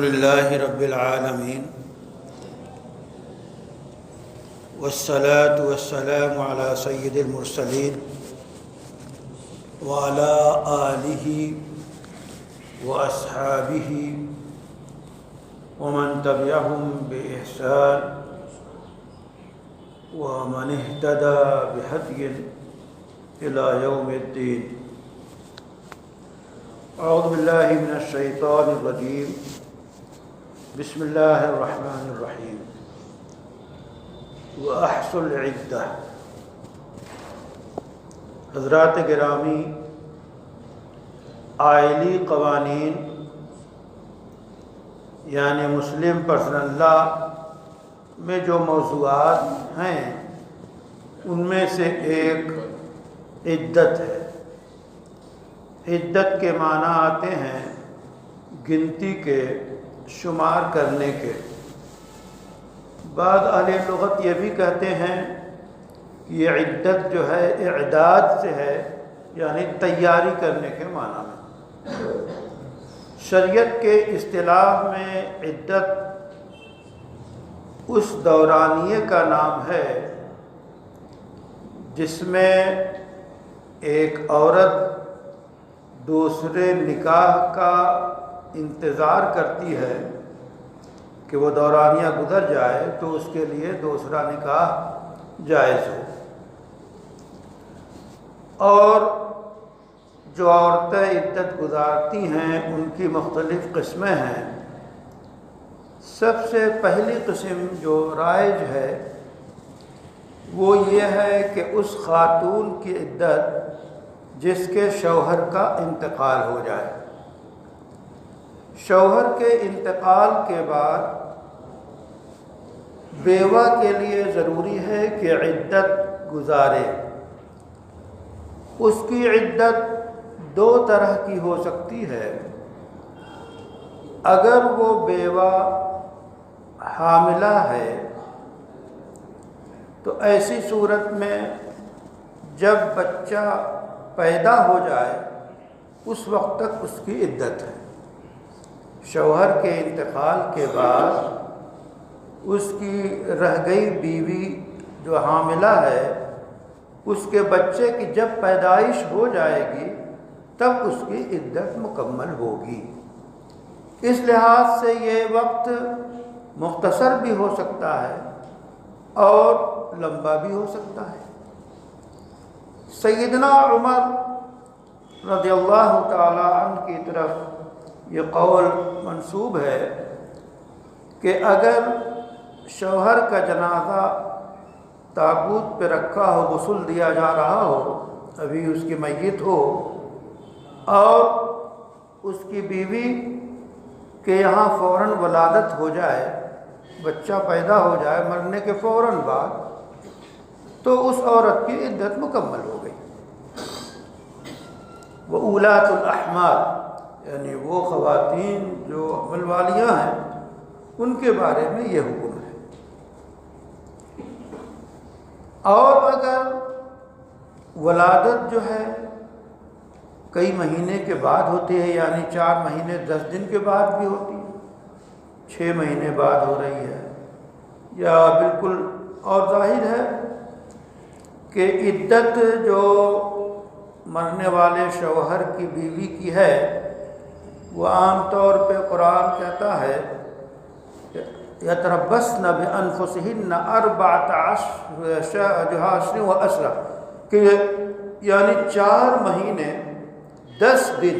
الحمدللہ رب العالمین والصلاة والسلام علی سید المرسلین وعلی آلہ واصحابہ ومن تبعہم بإحسان ومن اہتدى بہدی الی یوم الدین۔ اعوذ باللہ من الشیطان الرجیم، بسم اللہ الرحمن الرحیم۔ وَأَحْصُوا الْعِدَّةَ، حضرات گرامی، آئلی قوانین یعنی مسلم پرسنل لا میں جو موضوعات ہیں ان میں سے ایک عدت ہے۔ عدت کے معنی آتے ہیں گنتی کے، شمار کرنے کے۔ بعض اہل لغت یہ بھی کہتے ہیں کہ یہ عدت جو ہے اعداد سے ہے، یعنی تیاری کرنے کے معنی میں۔ شریعت کے اصطلاح میں عدت اس دورانیے کا نام ہے جس میں ایک عورت دوسرے نکاح کا انتظار کرتی ہے کہ وہ دورانیہ گزر جائے تو اس کے لیے دوسرا نکاح جائز ہو۔ اور جو عورتیں عدت گزارتی ہیں ان کی مختلف قسمیں ہیں۔ سب سے پہلی قسم جو رائج ہے وہ یہ ہے کہ اس خاتون کی عدت جس کے شوہر کا انتقال ہو جائے۔ شوہر کے انتقال کے بعد بیوہ کے لیے ضروری ہے کہ عدت گزارے۔ اس کی عدت دو طرح کی ہو سکتی ہے۔ اگر وہ بیوہ حاملہ ہے تو ایسی صورت میں جب بچہ پیدا ہو جائے اس وقت تک اس کی عدت ہے۔ شوہر کے انتقال کے بعد اس کی رہ گئی بیوی جو حاملہ ہے اس کے بچے کی جب پیدائش ہو جائے گی تب اس کی عدت مکمل ہوگی۔ اس لحاظ سے یہ وقت مختصر بھی ہو سکتا ہے اور لمبا بھی ہو سکتا ہے۔ سیدنا عمر رضی اللہ تعالی عنہ کی طرف یہ قول منسوب ہے کہ اگر شوہر کا جنازہ تابوت پہ رکھا ہو، غسل دیا جا رہا ہو، ابھی اس کی میت ہو، اور اس کی بیوی کے یہاں فوراً ولادت ہو جائے، بچہ پیدا ہو جائے مرنے کے فوراً بعد، تو اس عورت کی عدت مکمل ہو گئی۔ وَأُولَاتُ الْأَحْمَالِ، یعنی وہ خواتین جو حمل والیاں ہیں ان کے بارے میں یہ حکم ہے۔ اور اگر ولادت جو ہے کئی مہینے کے بعد ہوتی ہے، یعنی 4 مہینے 10 دن کے بعد بھی ہوتی ہے، 6 مہینے بعد ہو رہی ہے، یا بالکل، اور ظاہر ہے کہ عدت جو مرنے والے شوہر کی بیوی کی ہے وہ عام طور پہ قرآن کہتا ہے یتربصن بانفسہن 4 اشہر وعشرہ، کہ یعنی 4 مہینے 10 دن۔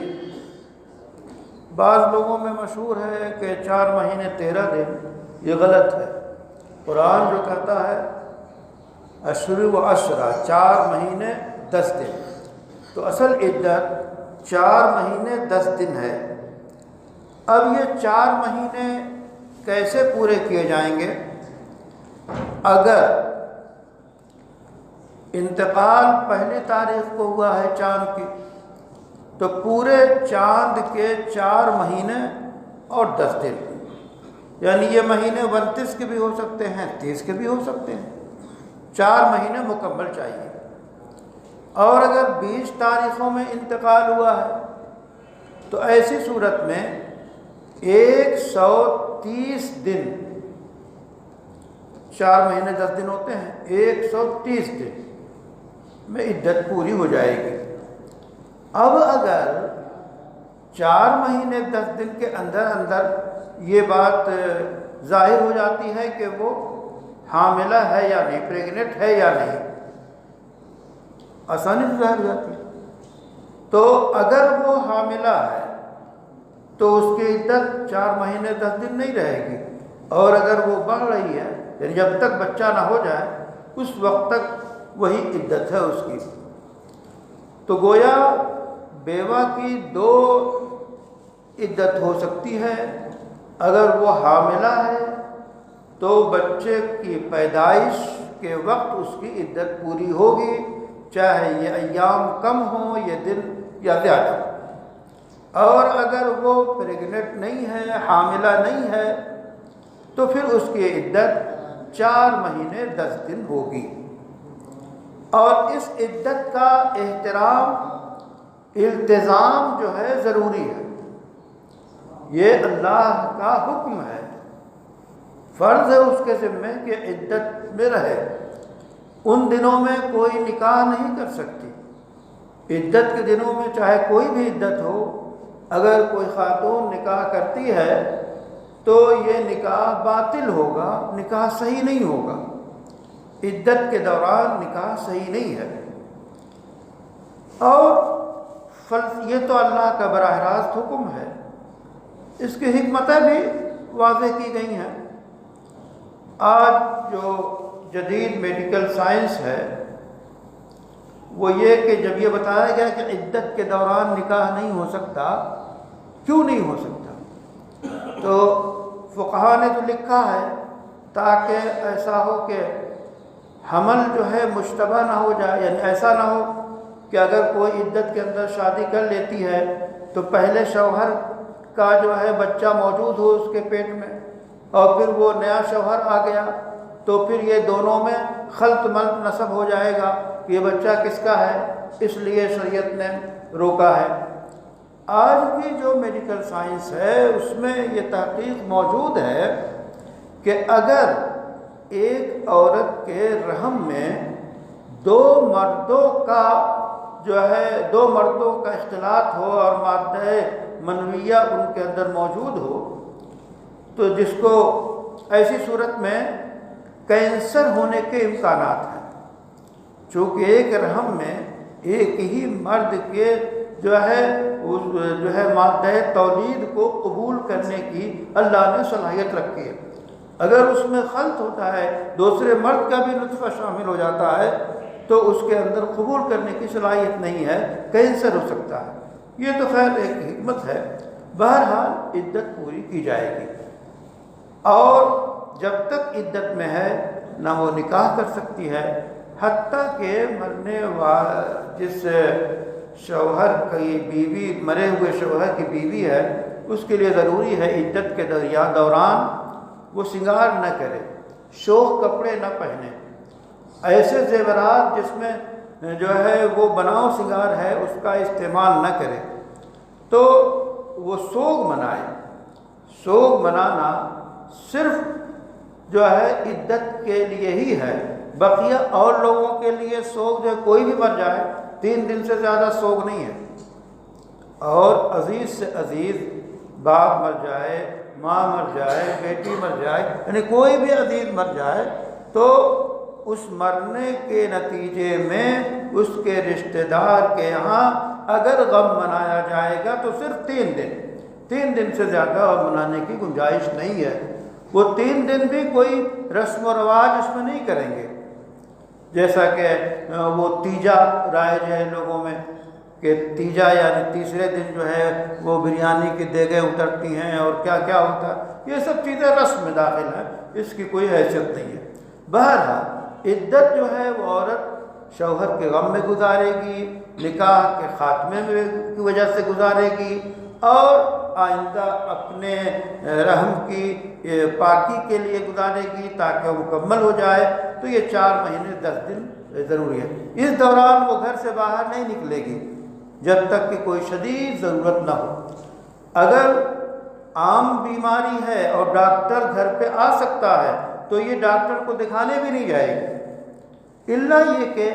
بعض لوگوں میں مشہور ہے کہ 4 مہینے 13 دن، یہ غلط ہے۔ قرآن جو کہتا ہے اشہر وعشرہ، 4 مہینے 10 دن، تو اصل عدت 4 مہینے 10 دن ہے۔ اب یہ 4 مہینے کیسے پورے کیے جائیں گے؟ اگر انتقال پہلی تاریخ کو ہوا ہے چاند کی تو پورے چاند کے 4 مہینے اور 10 دن، یعنی یہ مہینے 29 کے بھی ہو سکتے ہیں، 30 کے بھی ہو سکتے ہیں، 4 مہینے مکمل چاہیے۔ اور اگر 20 تاریخوں میں انتقال ہوا ہے تو ایسی صورت میں 130 دن، 4 مہینے 10 دن ہوتے ہیں، 130 دن میں عدت پوری ہو جائے گی۔ اب اگر 4 مہینے 10 دن کے اندر اندر یہ بات ظاہر ہو جاتی ہے کہ وہ حاملہ ہے یا نہیں، پریگننٹ ہے یا نہیں، آسانی سے ظاہر ہو جاتی ہے، تو اگر وہ حاملہ ہے تو اس کی عدت 4 مہینے 10 دن نہیں رہے گی، اور اگر وہ بڑھ رہی ہے یعنی جب تک بچہ نہ ہو جائے اس وقت تک وہی عدت ہے اس کی۔ تو گویا بیوہ کی 2 عدت ہو سکتی ہے، اگر وہ حاملہ ہے تو بچے کی پیدائش کے وقت اس کی عدت پوری ہوگی، چاہے یہ ایام کم ہوں یہ دن یا زیادہ، اور اگر وہ پریگننٹ نہیں ہے، حاملہ نہیں ہے، تو پھر اس کی عدت 4 مہینے 10 دن ہوگی۔ اور اس عدت کا احترام، التزام جو ہے ضروری ہے، یہ اللہ کا حکم ہے، فرض ہے اس کے ذمہ کہ عدت میں رہے۔ ان دنوں میں کوئی نکاح نہیں کر سکتی، عدت کے دنوں میں چاہے کوئی بھی عدت ہو، اگر کوئی خاتون نکاح کرتی ہے تو یہ نکاح باطل ہوگا، نکاح صحیح نہیں ہوگا، عدت کے دوران نکاح صحیح نہیں ہے۔ اور یہ تو اللہ کا براہ راست حکم ہے، اس کی حکمتیں بھی واضح کی گئی ہیں۔ آج جو جدید میڈیکل سائنس ہے وہ یہ کہ جب یہ بتایا گیا کہ عدت کے دوران نکاح نہیں ہو سکتا، کیوں نہیں ہو سکتا، تو فقہا نے تو لکھا ہے تاکہ ایسا ہو کہ حمل جو ہے مشتبہ نہ ہو جائے، یعنی ایسا نہ ہو کہ اگر کوئی عدت کے اندر شادی کر لیتی ہے تو پہلے شوہر کا جو ہے بچہ موجود ہو اس کے پیٹ میں، اور پھر وہ نیا شوہر آ گیا تو پھر یہ دونوں میں خلط ملط نسب ہو جائے گا کہ یہ بچہ کس کا ہے، اس لیے شریعت نے روکا ہے۔ آج بھی جو میڈیکل سائنس ہے اس میں یہ تحقیق موجود ہے کہ اگر ایک عورت کے رحم میں 2 مردوں کا جو ہے 2 مردوں کا اختلاط ہو اور مادہ منویہ ان کے اندر موجود ہو، تو جس کو ایسی صورت میں کینسر ہونے کے امکانات ہیں، چونکہ ایک رحم میں ایک ہی مرد کے جو ہے مادہ تولید کو قبول کرنے کی اللہ نے صلاحیت رکھی ہے۔ اگر اس میں خلط ہوتا ہے، دوسرے مرد کا بھی نطفہ شامل ہو جاتا ہے، تو اس کے اندر قبول کرنے کی صلاحیت نہیں ہے، کینسر ہو سکتا ہے۔ یہ تو خیر ایک حکمت ہے۔ بہرحال عدت پوری کی جائے گی، اور جب تک عدت میں ہے نہ وہ نکاح کر سکتی ہے، حتیٰ کہ جس شوہر کی بیوی، مرے ہوئے شوہر کی بیوی ہے، اس کے لیے ضروری ہے عدت کے دوران وہ سنگار نہ کرے، شوخ کپڑے نہ پہنے، ایسے زیورات جس میں جو ہے وہ بناؤ سنگار ہے اس کا استعمال نہ کرے، تو وہ سوگ منائے۔ سوگ منانا صرف جو ہے عدت کے لیے ہی ہے، بقیہ اور لوگوں کے لیے سوگ جو کوئی بھی مر جائے 3 دن سے زیادہ سوگ نہیں ہے، اور عزیز سے عزیز باپ مر جائے، ماں مر جائے، بیٹی مر جائے، یعنی کوئی بھی عزیز مر جائے تو اس مرنے کے نتیجے میں اس کے رشتہ دار کے یہاں اگر غم منایا جائے گا تو صرف 3 دن سے زیادہ منانے کی گنجائش نہیں ہے۔ وہ 3 دن بھی کوئی رسم و رواج اس میں نہیں کریں گے، جیسا کہ وہ تیجا رائج ہے لوگوں میں کہ تیجا یعنی تیسرے دن جو ہے وہ بریانی کی دیگیں اترتی ہیں اور کیا کیا ہوتا ہے، یہ سب چیزیں رسم میں داخل ہیں، اس کی کوئی حیثیت نہیں ہے۔ بہرحال عدت جو ہے وہ عورت شوہر کے غم میں گزارے گی، نکاح کے خاتمے کی وجہ سے گزارے گی، اور آئندہ اپنے رحم کی پاکی کے لیے گزارے گی تاکہ وہ مکمل ہو جائے۔ تو یہ 4 مہینے 10 دن ضروری ہے۔ اس دوران وہ گھر سے باہر نہیں نکلے گی جب تک کہ کوئی شدید ضرورت نہ ہو۔ اگر عام بیماری ہے اور ڈاکٹر گھر پہ آ سکتا ہے تو یہ ڈاکٹر کو دکھانے بھی نہیں جائے گی، الا یہ کہ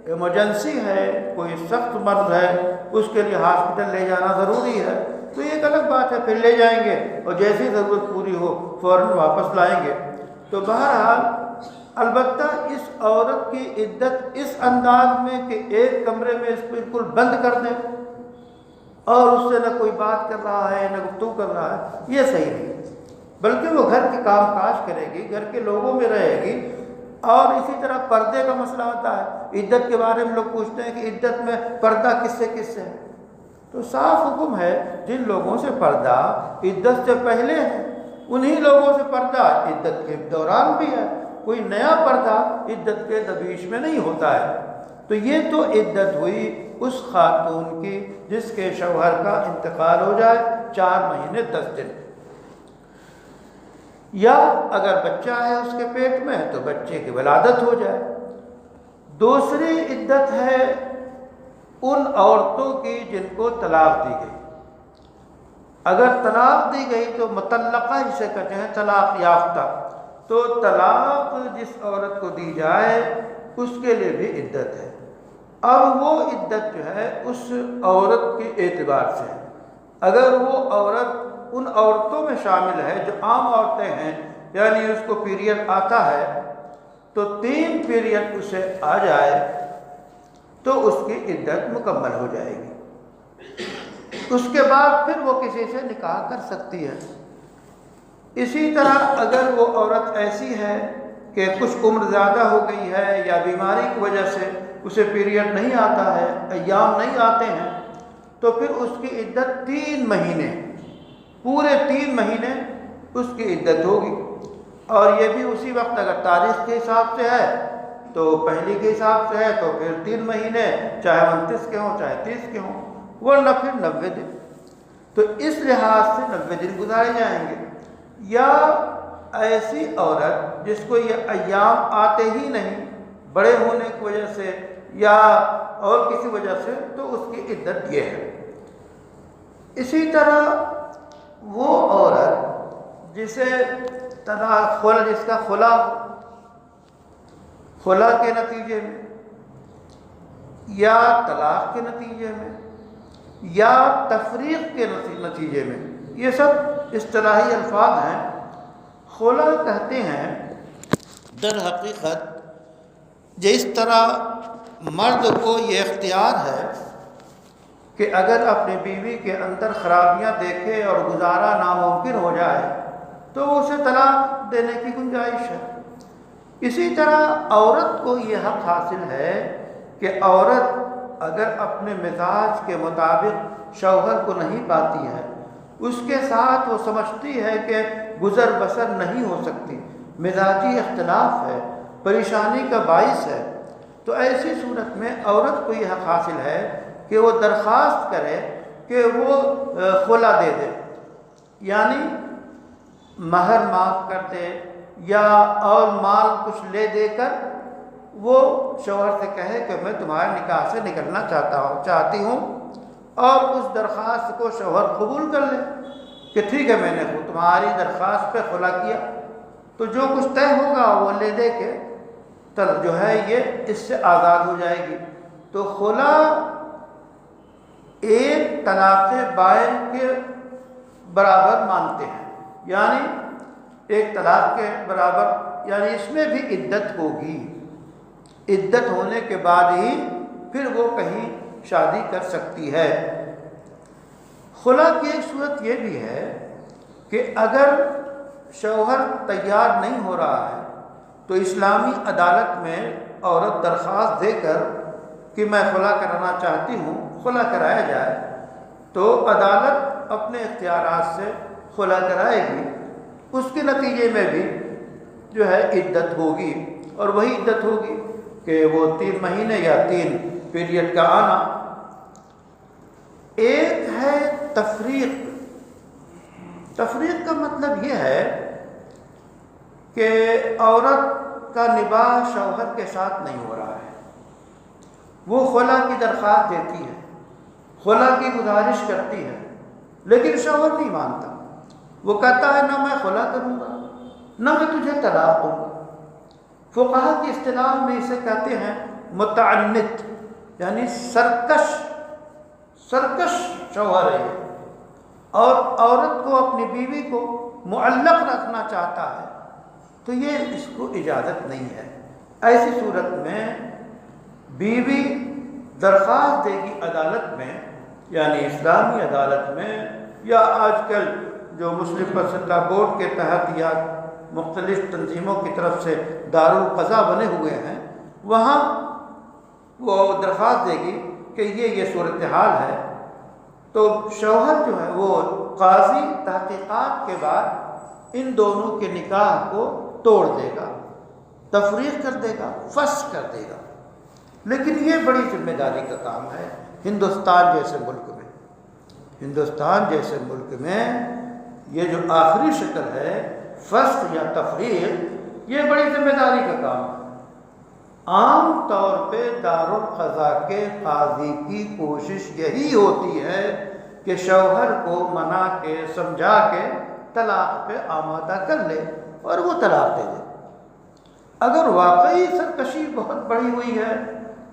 ایمرجنسی ہے، کوئی سخت مرض ہے، اس کے لیے ہاسپٹل لے جانا ضروری ہے، تو یہ ایک الگ بات ہے، پھر لے جائیں گے اور جیسی ضرورت پوری ہو فوراً واپس لائیں گے۔ تو بہرحال البتہ اس عورت کی عدت اس انداز میں کہ ایک کمرے میں اس کو بالکل بند کر دیں اور اس سے نہ کوئی بات کر رہا ہے نہ گفتگو کر رہا ہے، یہ صحیح نہیں، بلکہ وہ گھر کے کام کاج کرے گی، گھر کے لوگوں میں رہے گی۔ اور اسی طرح پردے کا مسئلہ ہوتا ہے، عدت کے بارے میں لوگ پوچھتے ہیں کہ عدت میں پردہ کس سے ہے، تو صاف حکم ہے جن لوگوں سے پردہ عدت سے پہلے ہے انہی لوگوں سے پردہ عدت کے دوران بھی ہے، کوئی نیا پردہ عدت کے درمیش میں نہیں ہوتا ہے۔ تو یہ تو عدت ہوئی اس خاتون کی جس کے شوہر کا انتقال ہو جائے 4 مہینے 10 دن، یا اگر بچہ ہے اس کے پیٹ میں تو بچے کی ولادت ہو جائے۔ دوسری عدت ہے ان عورتوں کی جن کو طلاق دی گئی۔ اگر طلاق دی گئی تو مطلقہ جسے کہتے ہیں طلاق یافتہ، تو طلاق جس عورت کو دی جائے اس کے لیے بھی عدت ہے۔ اب وہ عدت جو ہے اس عورت کے اعتبار سے ہے، اگر وہ عورت ان عورتوں میں شامل ہے جو عام عورتیں ہیں، یعنی اس کو پیریڈ آتا ہے تو 3 پیریڈ اسے آ جائے تو اس کی عدت مکمل ہو جائے گی، اس کے بعد پھر وہ کسی سے نکاح کر سکتی ہے۔ اسی طرح اگر وہ عورت ایسی ہے کہ کچھ عمر زیادہ ہو گئی ہے یا بیماری کی وجہ سے اسے پیریڈ نہیں آتا ہے، ایام نہیں آتے ہیں، تو پھر اس کی عدت 3 مہینے، پورے 3 مہینے اس کی عدت ہوگی۔ اور یہ بھی اسی وقت اگر تاریخ کے حساب سے ہے تو پہلی کے حساب سے ہے تو پھر 3 مہینے، چاہے 29 کے ہوں چاہے 30 کے ہوں، ورنہ پھر 90 دن۔ تو اس لحاظ سے 90 دن گزارے جائیں گے۔ یا ایسی عورت جس کو یہ ایام آتے ہی نہیں، بڑے ہونے کی وجہ سے یا اور کسی وجہ سے، تو اس کی عدت یہ ہے۔ اسی طرح وہ عورت جسے جس کا خلا کے نتیجے میں یا طلاق کے نتیجے میں یا تفریق کے نتیجے میں، یہ سب اصطلاحی الفاظ ہیں۔ خلا کہتے ہیں در حقیقت جس طرح مرد کو یہ اختیار ہے کہ اگر اپنی بیوی کے اندر خرابیاں دیکھے اور گزارا ناممکن ہو جائے تو اسے طلاق دینے کی گنجائش ہے، اسی طرح عورت کو یہ حق حاصل ہے کہ عورت اگر اپنے مزاج کے مطابق شوہر کو نہیں پاتی ہے، اس کے ساتھ وہ سمجھتی ہے کہ گزر بسر نہیں ہو سکتی، مزاجی اختلاف ہے، پریشانی کا باعث ہے، تو ایسی صورت میں عورت کو یہ حق حاصل ہے کہ وہ درخواست کرے کہ وہ خلا دے دے، یعنی مہر معاف کر دے یا اور مال کچھ لے دے کر وہ شوہر سے کہے کہ میں تمہارے نکاح سے نکلنا چاہتی ہوں، اور اس درخواست کو شوہر قبول کر لے کہ ٹھیک ہے میں نے تمہاری درخواست پہ خلا کیا، تو جو کچھ طے ہوگا وہ لے دے کے جو ہے یہ اس سے آزاد ہو جائے گی۔ تو خلا ایک طلاق بائن کے برابر مانتے ہیں، یعنی ایک طلاق کے برابر، یعنی اس میں بھی عدت ہوگی، عدت ہونے کے بعد ہی پھر وہ کہیں شادی کر سکتی ہے۔ خلا کی ایک صورت یہ بھی ہے کہ اگر شوہر تیار نہیں ہو رہا ہے تو اسلامی عدالت میں عورت درخواست دے کر کہ میں خلا کرانا چاہتی ہوں، خلا کرایا جائے، تو عدالت اپنے اختیارات سے خلا کرائے گی، اس کے نتیجے میں بھی جو ہے عدت ہوگی، اور وہی عدت ہوگی کہ وہ 3 مہینے یا 3 پیریڈ کا آنا۔ ایک ہے تفریق۔ تفریق کا مطلب یہ ہے کہ عورت کا نباہ شوہر کے ساتھ نہیں ہو رہا ہے، وہ خلا کی درخواست دیتی ہے، خلا کی گزارش کرتی ہے، لیکن شوہر نہیں مانتا، وہ کہتا ہے نہ میں خلا کروں گا نہ میں تجھے طلاق دوں گا۔ فقہا کی اصطلاح میں اسے کہتے ہیں متعنت، یعنی سرکش شوہر ہے، اور عورت کو اپنی بیوی کو معلق رکھنا چاہتا ہے تو یہ اس کو اجازت نہیں ہے۔ ایسی صورت میں بیوی درخواست دے گی عدالت میں، یعنی اسلامی عدالت میں، یا آج کل جو مسلم پرسنل لا بورڈ کے تحت یا مختلف تنظیموں کی طرف سے دارالقضا بنے ہوئے ہیں، وہاں وہ درخواست دے گی کہ یہ صورتحال ہے، تو شوہر جو ہے وہ قاضی تحقیقات کے بعد ان دونوں کے نکاح کو توڑ دے گا، تفریق کر دے گا، فسخ کر دے گا۔ لیکن یہ بڑی ذمہ داری کا کام ہے ہندوستان جیسے ملک میں یہ جو آخری شکل ہے فسخ یا تفریق، یہ بڑی ذمہ داری کا کام ہے۔ عام طور پہ دارالقضا کے قاضی کی کوشش یہی ہوتی ہے کہ شوہر کو منا کے سمجھا کے طلاق پہ آمادہ کر لے اور وہ طلاق دے دے۔ اگر واقعی سرکشی بہت بڑھی ہوئی ہے،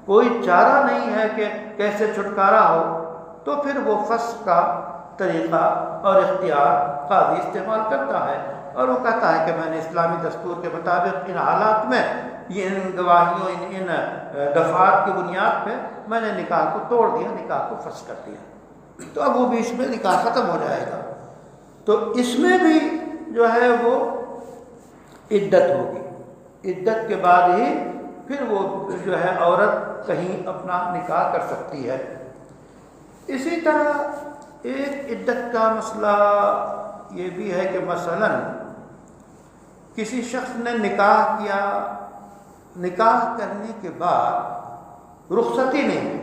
کوئی چارہ نہیں ہے کہ کیسے چھٹکارا ہو، تو پھر وہ فسخ کا طریقہ اور اختیار قاضی استعمال کرتا ہے، اور وہ کہتا ہے کہ میں نے اسلامی دستور کے مطابق ان حالات میں ان گواہیوں ان دفعات کی بنیاد پہ میں نے نکاح کو توڑ دیا، نکاح کو فسخ کر دیا، تو اب وہ بیچ میں نکاح ختم ہو جائے گا۔ تو اس میں بھی جو ہے وہ عدت ہوگی، عدت کے بعد ہی پھر وہ جو ہے عورت کہیں اپنا نکاح کر سکتی ہے۔ اسی طرح ایک عدت کا مسئلہ یہ بھی ہے کہ مثلاً کسی شخص نے نکاح کیا، نکاح کرنے کے بعد رخصتی نہیں ہوئی،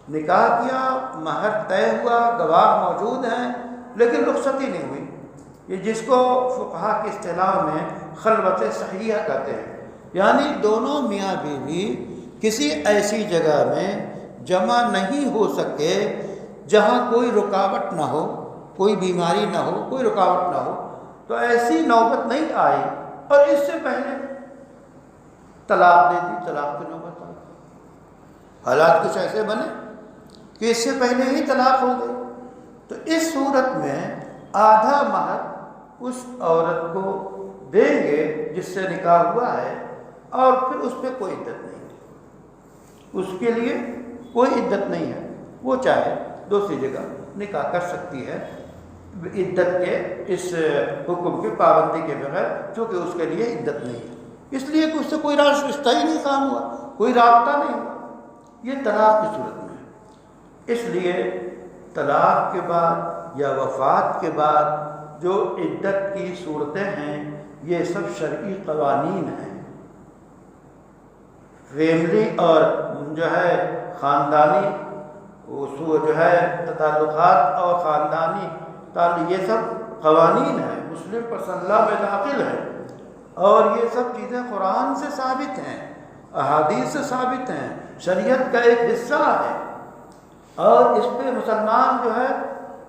نکاح کیا، مہر طے ہوا، گواہ موجود ہیں، لیکن رخصتی نہیں ہوئی، یہ جس کو فقہا کی اصطلاح میں خلوت صحیحہ کہتے ہیں، یعنی دونوں میاں بیوی کسی ایسی جگہ میں جمع نہیں ہو سکے جہاں کوئی رکاوٹ نہ ہو، کوئی بیماری نہ ہو، کوئی رکاوٹ نہ ہو، تو ایسی نوبت نہیں آئی اور اس سے پہلے طلاق دے دی، طلاق کی نوبت آئی۔ حالات کچھ ایسے بنے کہ اس سے پہلے ہی طلاق ہو گئی، تو اس صورت میں آدھا مہر اس عورت کو دیں گے جس سے نکاح ہوا ہے، اور پھر اس پہ کوئی عدت نہیں ہے، اس کے لیے کوئی عدت نہیں ہے، وہ چاہے دوسری جگہ نکاح کر سکتی ہے عدت کے اس حکم کی پابندی کے بغیر، چونکہ اس کے لیے عدت نہیں ہے، اس لیے کہ اس سے کوئی رشتہ ہی نہیں قائم ہوا، کوئی رابطہ نہیں ہوا۔ یہ طلاق کی صورت میں ہے۔ اس لیے طلاق کے بعد یا وفات کے بعد جو عدت کی صورتیں ہیں یہ سب شرعی قوانین ہیں، فیملی اور جو ہے خاندانی اصول جو ہے تعلقات اور خاندانی تعلق، یہ سب قوانین ہیں، مسلم پرسنل لا میں داخل ہے، اور یہ سب چیزیں قرآن سے ثابت ہیں، احادیث سے ثابت ہیں، شریعت کا ایک حصہ ہے، اور اس پہ مسلمان جو ہے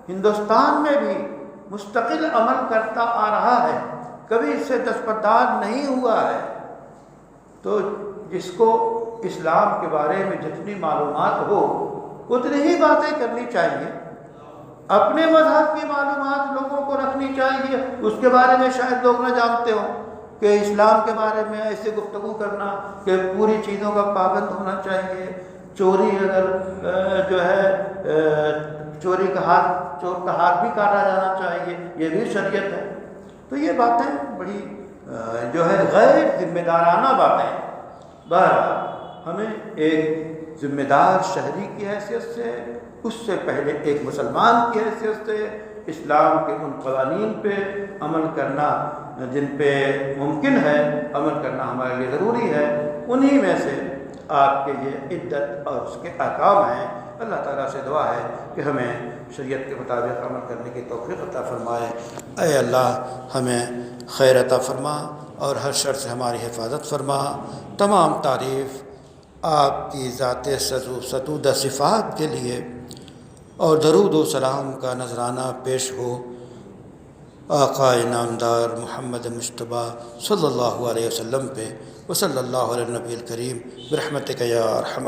ہندوستان میں بھی مستقل عمل کرتا آ رہا ہے، کبھی اس سے دستبردار نہیں ہوا ہے۔ تو جس کو اسلام کے بارے میں جتنی معلومات ہو اتنی ہی باتیں کرنی چاہیے، اپنے مذہب کی معلومات لوگوں کو رکھنی چاہیے، اس کے بارے میں شاید لوگ نہ جانتے ہوں کہ اسلام کے بارے میں ایسے گفتگو کرنا کہ پوری چیزوں کا پابند ہونا چاہیے، چوری اگر جو ہے چوری کا ہاتھ، چور کا ہاتھ بھی کاٹا جانا چاہیے، یہ بھی شریعت ہے۔ تو یہ باتیں بڑی جو ہے غیر ذمہ دارانہ باتیں۔ بہرحال ہمیں ایک ذمہ دار شہری کی حیثیت سے، اس سے پہلے ایک مسلمان کی حیثیت سے اسلام کے ان قوانین پہ عمل کرنا جن پہ ممکن ہے عمل کرنا ہمارے لیے ضروری ہے، انہی میں سے آپ کے یہ عدت اور اس کے احکام ہیں۔ اللہ تعالیٰ سے دعا ہے کہ ہمیں شریعت کے مطابق عمل کرنے کی توفیق عطا فرمائے۔ اے اللہ ہمیں خیر عطا فرما اور ہر شر سے ہماری حفاظت فرما۔ تمام تعریف آپ کی ذات ستودہ صفات کے لیے اور درود و سلام کا نذرانہ پیش ہو آقا انعامدار محمد مصطفیٰ صلی اللہ علیہ وسلم پہ، وصلی اللہ علیہ نبی الکریم برحمتک یا ارحم